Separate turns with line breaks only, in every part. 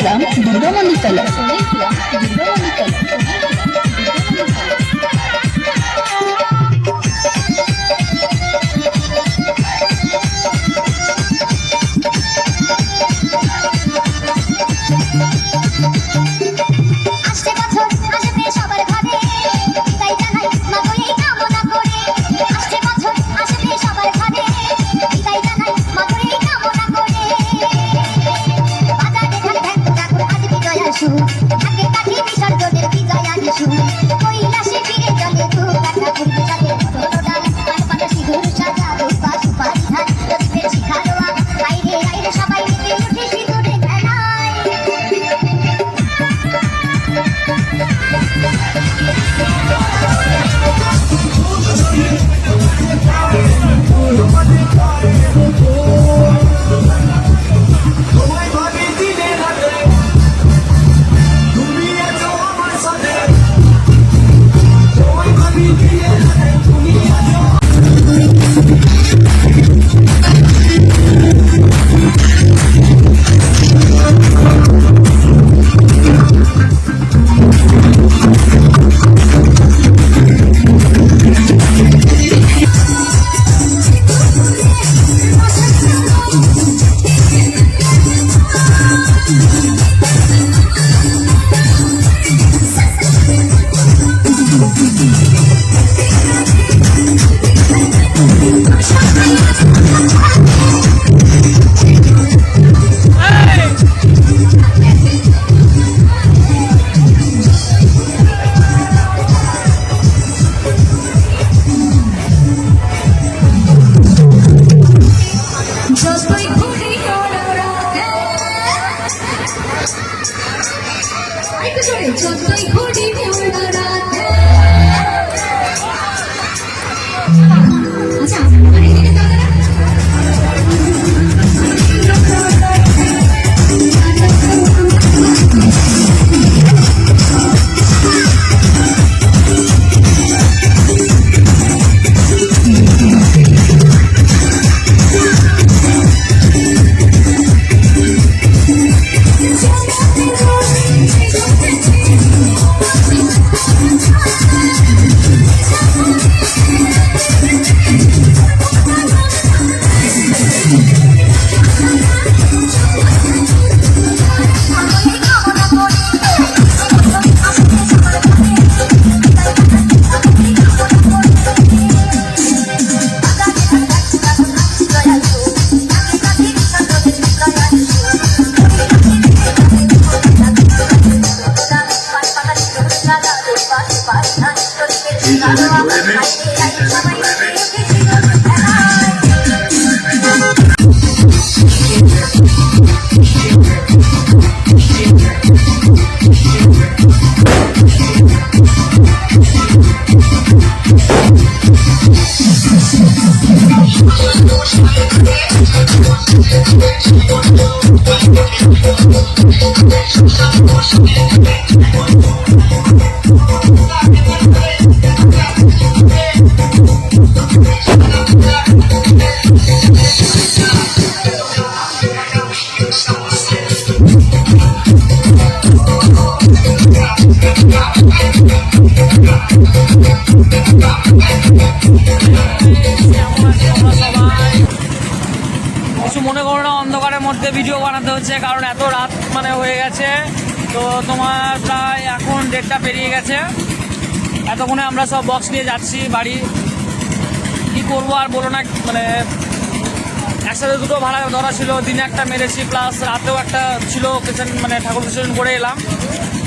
চলেছিলাম দুর্গা মন্দির তলা।
কিছু মনে করো না, অন্ধকারের মধ্যে ভিডিও বানাতে হচ্ছে কারণ এত রাত মানে হয়ে গেছে। তো তোমার প্রায় এখন 1:30 পেরিয়ে গেছে। এতক্ষণে আমরা সব বক্স নিয়ে যাচ্ছি বাড়ি। কি করবো আর বলো না, মানে একসাথে দুটো ভাড়া ধরা ছিল, দিনে একটা মেরেছি প্লাস রাতেও একটা ছিল, মানে ঠাকুর বিসর্জন করে এলাম।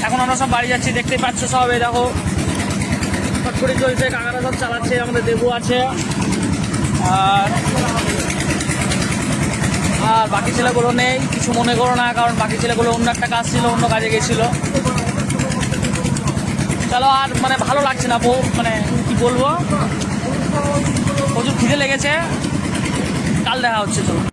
এখন আমরা সব বাড়ি যাচ্ছি, দেখতেই পাচ্ছ সব। এই দেখো ফটফটি চলছে, কাকারা সব চালাচ্ছে, আমাদের দেবু আছে আর বাকি ছেলেগুলো নেই। কিছু মনে করো না, কারণ বাকি ছেলেগুলো অন্য একটা কাজ ছিল, অন্য কাজে গেছিল। চলো, আর মানে ভালো লাগছে না, মানে কি বলবো, প্রচুর খিদে লেগেছে। কাল দেখা হচ্ছে, চলো।